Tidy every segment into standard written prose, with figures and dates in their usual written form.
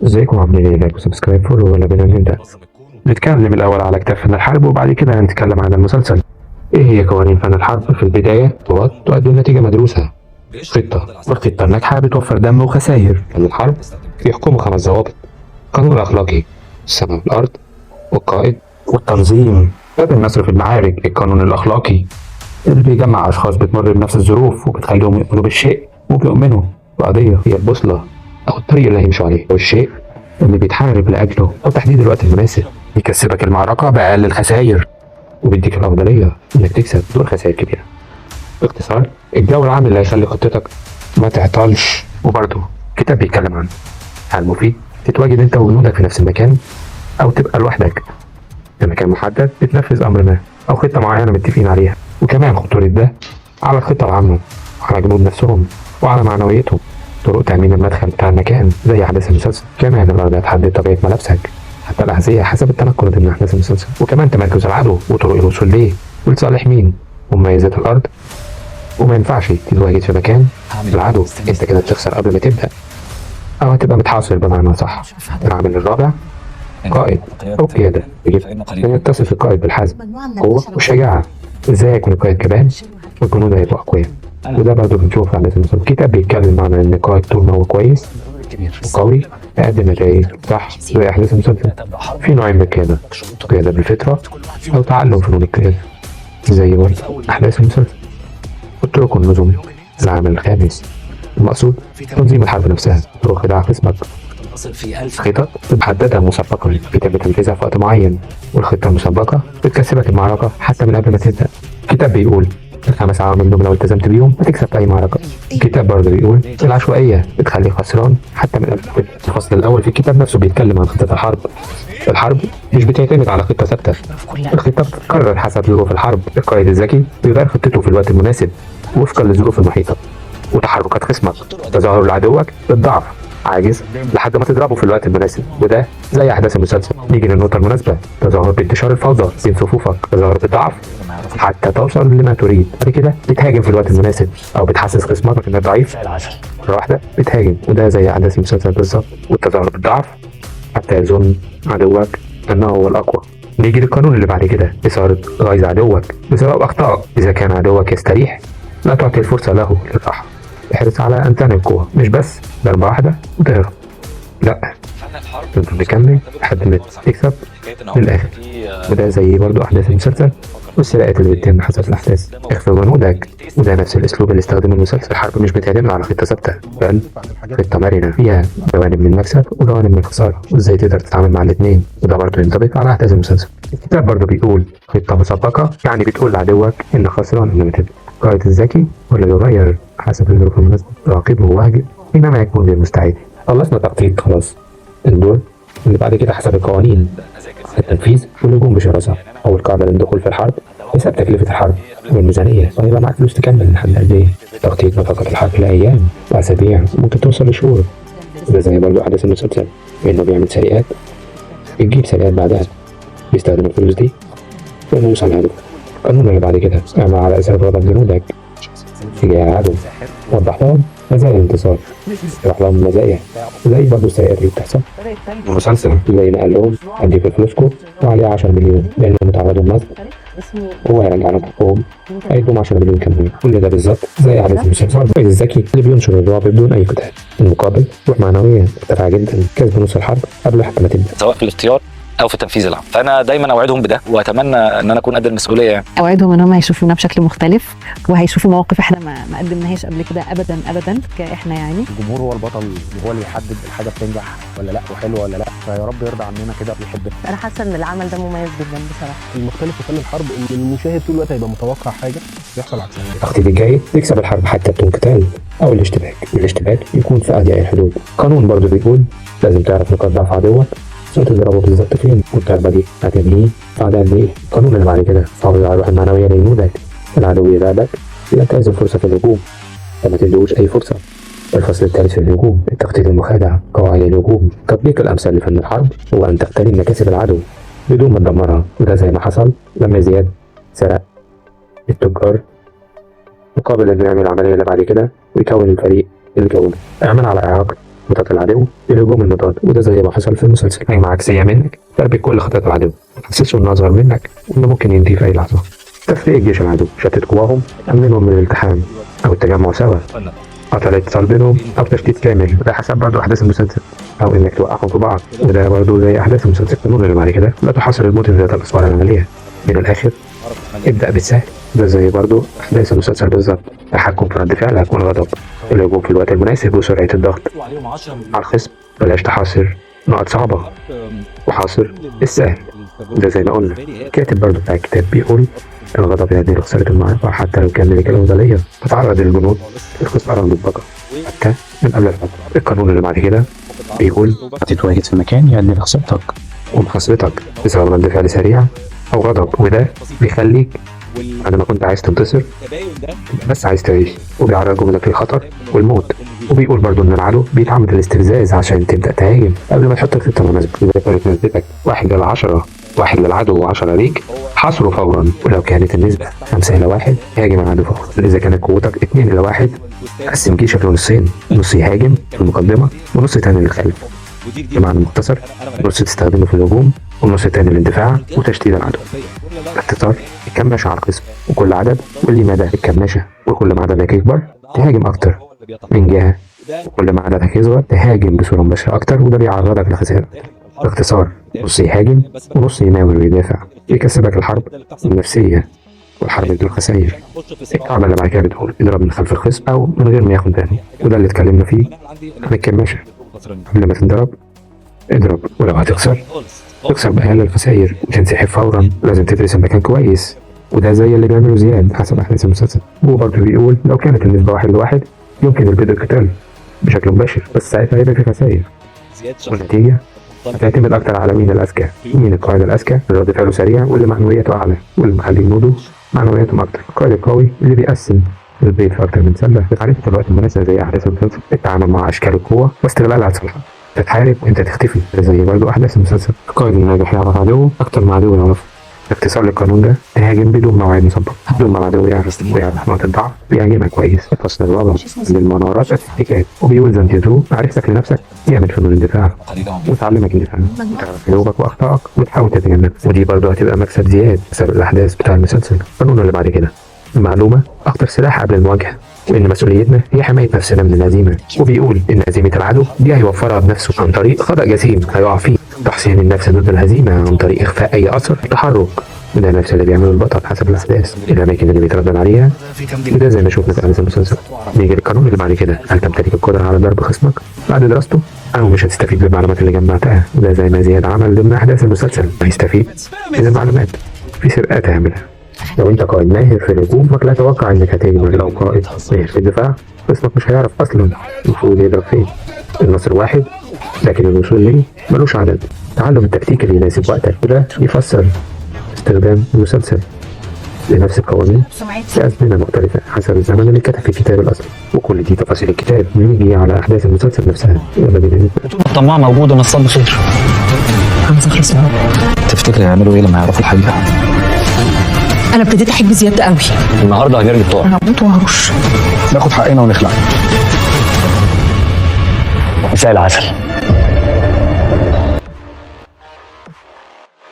ازيكم عاملين ايه؟ لايك وسبسكرايب فولو ولا بينا نبدأ؟ نتكلم الأول على كتاب فن الحرب وبعد كده هنتكلم عن المسلسل. ايه هي قوانين فن الحرب؟ في البداية خطوات تؤدي لنتيجة مدروسة. خطة، والخطة الناجحة بتوفر دم وخسائر. فن الحرب بيحكمه 5 ضوابط: القانون الأخلاقي، السماء والأرض، والقائد، والتنظيم. باب النصر في المعارك. القانون الأخلاقي اللي بيجمع أشخاص بتمر بنفس الظروف وبتخليهم يؤمنوا بالشيء وبيؤمنوا بقضية هي البوصلة أو الطريق اللي هيمشوا عليه، أو الشيء اللي بيتحارب لأجله، أو تحديد الوقت المناسب. بيكسبك المعركة بأقل الخسائر وبيديك الأفضلية إنك تكسب دون خسائر كبيرة. باختصار، الجو العام اللي هيخلي خطتك ما تعطلش. وبرضه كتاب بيتكلم عنه. هل مفيد تتواجد أنت وجنودك في نفس المكان، أو تبقى لوحدك في مكان محدد بتنفذ أمر ما أو خطة معينة متفقين عليها. وكمان خطورة ده على الخطة العامة وعلى الجنود نفسهم وعلى معنويتهم. طرق تأمين المدخل بتاع المكان زي أحداث المسلسل. كمان الأرض هتحدد طبيعة ملابسك حتى الأحذية حسب التنقل ضمن أحداث المسلسل. وكمان تمركز العدو وطرق الوصول ليه ولصالح مين ومميزات الأرض. وما ينفعش تتواجد في مكان العدو أنت كده تخسر قبل ما تبدأ، أو هتبقى متحاصر بمعنى صح. العامل الرابع قائد أو قيادة. يجب أن يتصف القائد بالحزم، قوة وشجاعة. إزاي يكون القائد كمان والجنود هيبقوا أقوياء؟ وده برضه بنشوفه في أحداث المسلسل. الكتاب بيتكلم عن إن القائد طول ما هو كويس وقوي هيقدم نتائج صح زي أحداث المسلسل. في نوعين من القيادة: قيادة بالفطرة أو تعلم فنون القيادة زي برضه أحداث المسلسل. والطرق والنظم. العامل الخامس المقصود تنظيم الحرب نفسها. طرق خداع خصمك. خطط بتحددها مسبقا بيتم تنفيذها في وقت معين، والخطة المسبقة بتكسبك المعركة حتى من قبل ما تبدأ. الكتاب بيقول ال5 عوامل دول لو التزمت بيهم هتكسب في أي معركة. الكتاب برضه بيقول العشوائية بتخليك خسران حتى من قبل ما تبدأ. الفصل الأول في الكتاب نفسه بيتكلم عن خطة الحرب. الحرب مش بتعتمد على خطة ثابتة، الخطة بتتكرر حسب ظروف الحرب. القائد الذكي بيغير خطته في الوقت المناسب وفقا للظروف المحيطة وتحركات خصمك. تظاهر لعدوك بالضعف عاجز لحد ما تضربه في الوقت المناسب، وده زي احداث المسلسل. نيجي للنقطه المناسبه: تظاهر بانتشار الفوضى بين صفوفك. تظاهر بالضعف حتى توصل لما تريد. بعد كده بتهاجم في الوقت المناسب او بتحسس خصمك انك ضعيف مره واحده بتهاجم، وده زي احداث المسلسل بالظبط. والتظاهر بالضعف حتى يظن عدوك انه هو الاقوى. نيجي للقانون اللي بعد كده: اثاره غيظ عدوك بسبب اخطاء. اذا كان عدوك يستريح لا تعطي الفرصه له للراحه. احرص على ان تنهي القوة، مش بس ضربة واحدة وتهرب، لا، تفضل تكمل لحد ما تكسب للآخر. وده زي برضو أحداث المسلسل والسرقات اللي بتتم حسب الأحداث. اخفي جنودك، وده نفس الأسلوب اللي استخدمه المسلسل. الحرب مش بتعتمد على خطة ثابتة، بل خطة مرنة فيها جوانب من المكسب وجوانب من الخسارة، وازاي تقدر تتعامل مع الاثنين. وده برضو ينطبق على أحداث المسلسل. الكتاب برضو بيقول خطة مسبقة، يعني بتقول لعدوك إنك خسران قبل ما تبدأ. القائد الذكي واللي بيغير حسب الظروف المناسبة. راقبه وواجه حينما يكون للمستعد. خلصنا تخطيط خلاص. الدور اللي بعد كده حسب القوانين: التنفيذ والهجوم بشراسة. أول قاعدة للدخول في الحرب: حساب تكلفة الحرب والميزانية، ويبقى معاك فلوس تكمل لحد قد إيه. تخطيط نفقة الحرب لأيام وأسابيع ممكن توصل لشهور. وده زي برضه أحداث المسلسل، إنه بيعمل سرقات بتجيب سرقات بعدها، بيستخدم الفلوس دي في إنه يوصل لهدفه. القانون اللي بعد كده: اعمل على أساس غضب جنودك تجاه العدو. وضح لهم مزايا الانتصار، اشرح لهم المزايا زي برضه السيئات اللي بتحصل. المسلسل زي ما قال لهم هديكوا فلوسكم وعليه 10 مليون لأنهم اتعرضوا لنصب، هو هيرجع لهم حقهم، هيدوم 10 مليون كمان. كل ده بالظبط زي أحداث المسلسل. القائد الذكي اللي بينشر الرعب بدون أي قتال. المقابل روح معنوية مرتفعة جدا، كسب نص الحرب قبل حتى ما تبدأ، سواء في الاختيار او في التنفيذ العام. فانا دايما اوعدهم بده واتمنى ان انا اكون قد المسؤوليه يعني. اوعدهم ان هم هيشوفونا بشكل مختلف وهيشوفوا مواقف احنا ما قدمناهاش قبل كده ابدا ابدا كاحنا يعني. الجمهور هو البطل، هو اللي يحدد الحاجه بتنجح ولا لا وحلوه ولا لا، فيا رب يرضى عننا كده ويحبنا. انا حاسه ان العمل ده مميز جدا بصراحه. المختلف في فن الحرب ان المشاهد طول الوقت هيبقى متوقع حاجه يحصل عكسها. التخطيط الجيد تكسب الحرب حتى بدون قتال أو الاشتباك يكون في أضيق الحدود. قانون برضه بيقول لازم تعرف نقاط ضعف عدوك عشان تضربه بالظبط فين، والضربة دي هتنهيه بعد قد إيه. القانون اللي بعد كده: حافظ على الروح المعنوية لجنودك. العدو يراقبك ينتهز الفرصة في الهجوم فما تديهوش أي فرصة. الفصل الثالث في الهجوم: التخطيط المخادع. قواعد الهجوم. تطبيق الأمثل لفن الحرب هو أن تغتنم مكاسب العدو بدون ما تدمرها، وده زي ما حصل لما زياد سرق التجار مقابل انه يعمل العملية اللي بعد كده ويكون الفريق الجوي. اعمل على إعاقة خطط العدو للهجوم المضاد، وده زي ما حصل في المسلسل. هجمة عكسية منك تربك كل خطط العدو، ما تحسسش انه اصغر منك وانه ممكن ينتهي في اي لحظة. تفريق جيش العدو، شتت قواهم، امنهم من الالتحام او التجمع سوا، قطع الاتصال بينهم او تشتيت كامل، وده حسب برضه احداث المسلسل، او انك توقعهم في بعض، وده برضه زي احداث المسلسل. القانون اللي بعد كده لا تحصل الموت ذات الاسوار العمليه. من الاخر ابدا بالسهل، ده زي برضه احداث المسلسل بالظبط. تحكم في رد فعلك والغضب، الهجوم في الوقت المناسب وسرعه الضغط على الخصم. بلاش تحاصر نقط صعبه وحاصر السهل، ده زي ما قلنا. كاتب برضه بتاع الكتاب بيقول الغضب يؤدي لخسارة المعركة حتى لو كان ملك الأفضلية، تتعرض للجنود للخسارة بالبقاء حتى من قبل الحكم. القانون اللي بعد كده بيقول هتتواجد في مكان يؤدي لخسارتك ومحاسبتك بسبب رد فعل سريع أو غضب، وده بيخليك بعد ما كنت عايز تنتصر بس عايز تعيش، وبيعرض جملك للخطر والموت. وبيقول برضو ان العدو بيتعمد الاستفزاز عشان تبدا تهاجم قبل ما تحط الخطه المناسبه. اذا كانت نسبتك 1:10، 1 للعدو و10 ليك، حاصره فورا. ولو كانت النسبه 5:1، هاجم العدو فورا. اذا كانت قوتك 2:1، قسم جيشك لنصين، نص يهاجم في المقدمه ونص تاني للخلف. بمعنى مختصر، نص تستخدمه في الهجوم ونص تاني للاندفاع وتشتيت العدو. باختصار، الكماشة على القسم، وكل عدد واللي مدى الكماشة، وكل ما عددك يكبر تهاجم أكتر من جهة، وكل ما عددك يصغر تهاجم بصورة مباشرة أكتر، وده بيعرضك لخسائر. باختصار، نص يهاجم ونص يناول ويدافع، يكسبك الحرب النفسية والحرب بدون خسائر. القاعدة اللي بعد كده بتقول اضرب من خلف الخصم أو من غير ما ياخد باله، وده اللي اتكلمنا فيه عن الكماشة. قبل ما تنضرب اضرب، ولو هتخسر تكسر بأقل الخسائر وتنسحب فورا. لازم تدرس المكان كويس، وده زي اللي بيعمله زياد حسب أحداث المسلسل. هو برضه بيقول لو كانت النسبة 1:1 يمكن البدء القتال بشكل مباشر، بس ساعتها هيبقى في خسائر، والنتيجة هتعتمد أكتر على مين الأذكى، مين القائد الأذكى اللي رد فعله سريع واللي معنوياته أعلى، واللي مخلي جنوده معنوياتهم أكتر. القائد القوي اللي بيقسم البيت في أكتر من سلة، بتعرف في الوقت المناسب زي أحداث المسلسل، التعامل مع أشكال القوة واستغلالها لصالحك، تتحارب وانت تختفي، زي برضه احداث المسلسل. القائد الناجح يعرف عدوه اكتر ما عدوه يعرفه. باختصار للقانون ده، تهاجم بدون موعد مسبق، بدون ما العدو يعرف نقط الضعف، بيهاجمك كويس. فصل الوضع للمناورات والتكتيكات، وبيقول زنتيتو معرفتك لنفسك يعمل فنون الاندفاع وتعلمك اندفاع، وتعرف عيوبك واخطائك وتحاول تتجنبها، ودي برضه هتبقى مكسب زياد بسبب الاحداث بتاع المسلسل. القانون اللي بعد كده، المعلومة أخطر سلاح قبل المواجهة، وإن مسؤوليتنا هي حماية نفسنا من الهزيمة. وبيقول إن هزيمة العدو دي هيوفرها بنفسه عن طريق خطأ جسيم هيقع فيه، تحصين النفس ضد الهزيمة عن طريق إخفاء أي أثر تحرك، وده نفس اللي بيعمله البطل حسب الأحداث، الأماكن اللي بيتردد عليها، وده زي ما شفنا في أحداث المسلسل. نيجي للقانون اللي بعد كده، هل تمتلك القدرة على ضرب خصمك بعد دراسته، أو مش هتستفيد بالمعلومات اللي جمعتها؟ وده زي ما زياد عمل ضمن أحداث المسلسل، هيستفيد من المعلومات في سرقات هيعملها. لو انت قائد ماهر في الهجوم فلا تتوقع انك هتهجم، لو قائد ماهر في الدفاع خصمك مش هيعرف اصلا المفروض يضرب فين. النصر واحد لكن الوصول ليه ملوش عدد. تعلم التكتيك اللي يناسب وقتك، وده يفسر استخدام المسلسل لنفس القوانين في أزمنة مختلفة حسب الزمن اللي كتب في الكتاب الأصلي. وكل دي تفاصيل الكتاب. نيجي على أحداث المسلسل نفسها. يلا بينا. الطماع موجود ونصاب بخير. تفتكر هيعملوا ايه لما يعرفوا الحاجة؟ انا ابتديت احب زياد قوي. النهارده هنرمي الطاقة، انا هموت وهرش. ناخد حقنا ونخلع. مساء العسل.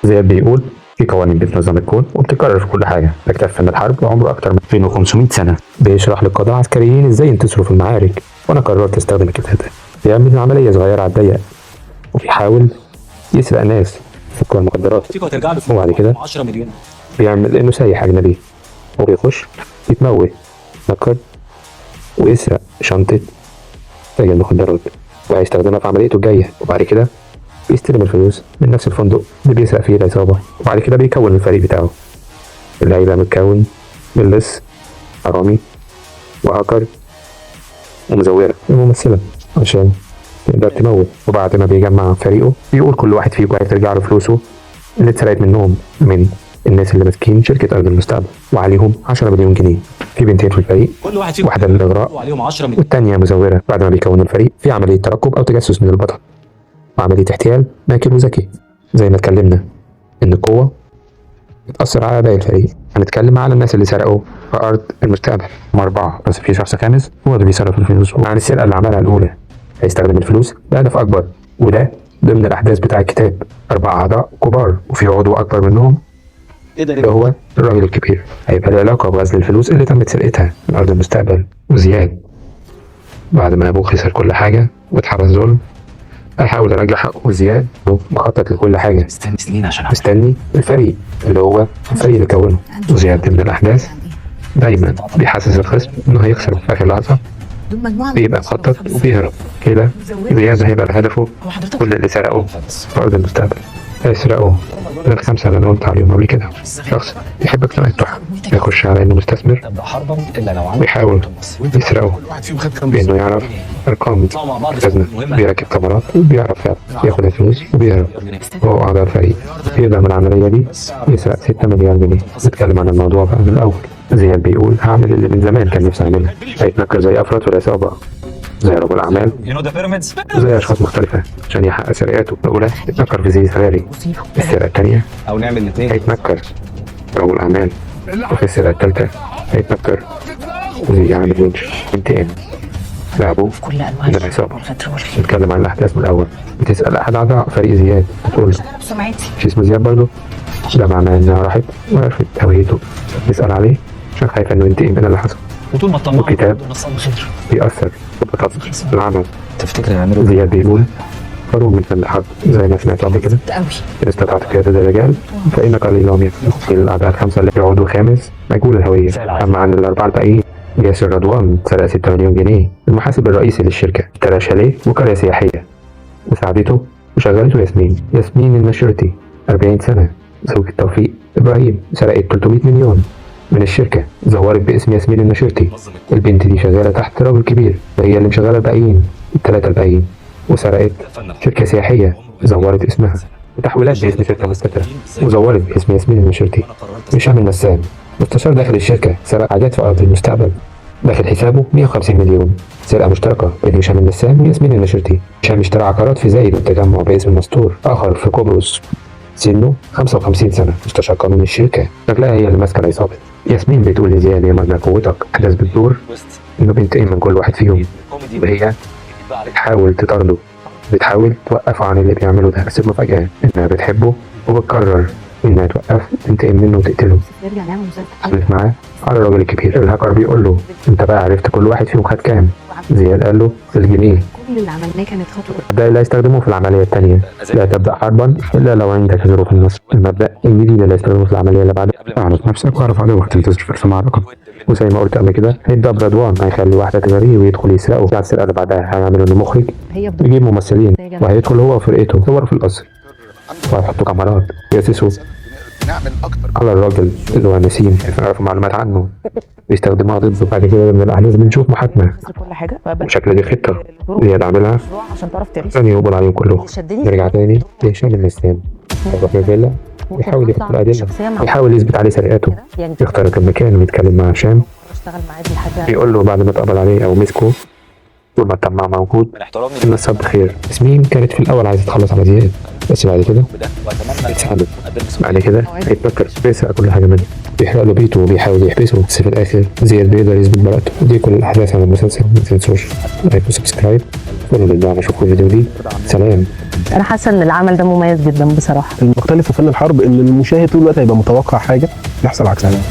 زياد بيقول في قوانين بتنظم الكون وبتكرر في كل حاجه. ده كتاب فن الحرب وعمره اكتر من 2500 سنه، بيشرح للقضاة عسكريين ازاي ينتصروا في المعارك. وانا قررت استخدم الكتاب ده. بيعمل عمليه صغيره على الضيق وبيحاول يسرق ناس في القوى المخدرات، وبعد كده 10 مليون بيعمل انه سايح اجنبي وبيخش يتموه نكر ويسرق شنطه تاجر مخدرات وهيستخدمها في عمليته الجايه. وبعد كده بيستلم الفلوس من نفس الفندق اللي بيسرق فيه العصابة، وبعد كده بيكون الفريق بتاعه اللي هيبقى متكون من لص، حرامي، وهاكر، ومزورة وممثلة عشان تقدر تموت. وبعد ما بيجمع فريقه بيقول كل واحد فيكم هترجع له فلوسه اللي اتسرقت منهم من الناس اللي ماسكين شركة أرض المستقبل، وعليهم 10 مليون جنيه. في بنتين في الفريق، كل واحد فيهم واحدة للإغراء وعليهم 10 مليون. والتانية مزورة. بعد ما بيكونوا الفريق في عملية ترقب أو تجسس من البطل، وعملية احتيال ماكر وذكي. زي ما اتكلمنا إن القوة بتأثر على باقي الفريق، هنتكلم على الناس اللي سرقوا في أرض المستقبل. هم 4 بس في شخص خامس هو اللي بيصرف الفلوس عن السرقة اللي عملها الأولى. هيستخدم الفلوس لهدف أكبر، وده ضمن الأحداث بتاع الكتاب. 4 أعضاء كبار وفي عضو أكبر منهم اللي هو الراجل الكبير. هيبقى له علاقة بغزل الفلوس اللي تمت سرقتها من أرض المستقبل. وزياد بعد ما أبوه خسر كل حاجة واتحبس ظلم هيحاول يرجع حقه. وزياد مخطط لكل حاجة، مستني سنين عشان مستني الفريق اللي هو الفريق اللي كونه. وزياد ضمن الأحداث دايما بيحسس الخصم إنه هيخسر في آخر لحظة، بيبقى مخطط وبيهرب كده. زياد هيبقى هدفه كل اللي سرقوه في أرض المستقبل هيسرقوه من 5 اللي أنا قلت عليهم قبل كده. شخص يحب اقتناء التحف يخش على إنه مستثمر ويحاول يسرقه بإنه يعرف أرقام الخزنة، بيركب كاميرات وبيعرف ياخد الفلوس وبيهرب وهو أعضاء الفريق. يقدر من العملية دي يسرق 6 مليار جنيه. نتكلم عن الموضوع بقى من الأول. زياد بيقول هعمل اللي من زمان كان نفسي أعمله. هيتنكر زي أفراد في العصابة، زي رجل أعمال، زي أشخاص مختلفة عشان يحقق سرقاته. الأولى يتنكر في زي سفاري، السرقة الثانية هيتنكر رجل أعمال، وفي السرقة الثالثة هيتنكر زي عامل ونش انتقام لعبه من العصابة. نتكلم عن الأحداث من الأول. بتسأل أحد أعضاء فريق زياد بتقول له مش اسمه زياد برضه؟ ده معناه إنها راحت وعرفت هويته. بتسأل عليه عشان خايفة إنه ينتقم من اللي حصل. الكتاب بيأثر بتطبيق العمل. تفتكر يعملوا زياد بيقول خروج من فن الحرب زي ما سمعت قبل كده. إن استطعت قيادة الرجال فإن قليلهم يفلحون. الأعداء ال5 اللي بيعودوا خامس مجهول الهوية. أما عن ال4 الباقيين، ياسر رضوان سرق 6 مليون جنيه. المحاسب الرئيسي للشركة اشترى شاليه وقرية سياحية وساعدته وشغلته ياسمين النشرتي 40 سنة زوجة توفيق إبراهيم سرقت 300 مليون من الشركة، زورت باسم ياسمين النشرتي. البنت دي شغالة تحت راجل كبير هي اللي مشغلة الباقيين ال3 الباقيين. وسرقت شركة سياحية زورت اسمها وتحويلات باسم شركة مستترة وزورت باسم ياسمين النشرتي. هشام النسام مستشار داخل الشركة سرق حاجات في أرض المستقبل داخل حسابه 150 مليون. سرقة مشتركة بين هشام النسام وياسمين النشرتي. هشام اشترى عقارات في زايد والتجمع باسم مستور آخر في قبرص سنه 55 سنة. مستشار قانون الشركة شكلها هي اللي ماسكة العصابة. ياسمين بتقول لزياد يا مدى قوتك. أحداث بتدور إنه بينتقم من كل واحد فيهم وهي بتحاول تطارده، بتحاول توقفه عن اللي بيعمله ده. بس المفاجأة إنها بتحبه وبتقرر إنها توقف تنتقم منه وتقتله. نرجع نعمل مسلسل. قالت معاه على الراجل الكبير. الهاكر بيقول له أنت بقى عرفت كل واحد فيهم خد كام؟ زياد قال له الجنيه. كل اللي عملناه كانت خطوه. ده اللي هيستخدموه في العملية الثانية. لا تبدأ حربا إلا لو عندك ظروف النصر. المبدأ الجديد اللي هيستخدموه في العملية اللي بعدها اعرف نفسك واعرف عدوك تنتصر في المعركة. وزي ما قلت قبل كده هيبدأ برضوان هيخلي واحدة تجاريه ويدخل يسرقه. بعد السرقة اللي بعدها هيعملوا إنه مخرج يجيب ممثلين وهيدخل هو وفرقته يصوروا في القصر وهيحطوا كاميرات يأسسوا على الراجل اللي هو نسيم يعرفوا معلومات عنه ويستخدموها ضده. بعد كده من الأحداث بنشوف محاكمة كل حاجه وشكل دي خطة زياد عاملها عشان تعرف تعيش. ثاني يقبل عليهم كلهم. نرجع تاني لهشام النسام هيروح الفيلا ويحاول ياخد الأدلة ويحاول يثبت عليه سرقاته. يعني يخترق المكان ويتكلم مع هشام اشتغل معاه دي حاجه. بيقول له بعد ما اتقبض عليه أو مسكه طول ما الطماع موجود إن الصبر خير. ياسمين كانت في الأول عايزة تخلص على زياد بس بعد كده اتساعدت. بعد كده هيتفكر بيسرق كل حاجة منه بيحرق له بيته وبيحاول يحبسه بس في الآخر زياد بيقدر يثبت براءته. ودي كل الأحداث عن المسلسل. ما تنسوش لايك وسبسكرايب فولو للدعم. أشوفكم الفيديو دي. سلام. انا حاسه ان العمل ده مميز جدا بصراحه. المختلف في فن الحرب ان المشاهد طول الوقت هيبقى متوقع حاجه يحصل عكسها.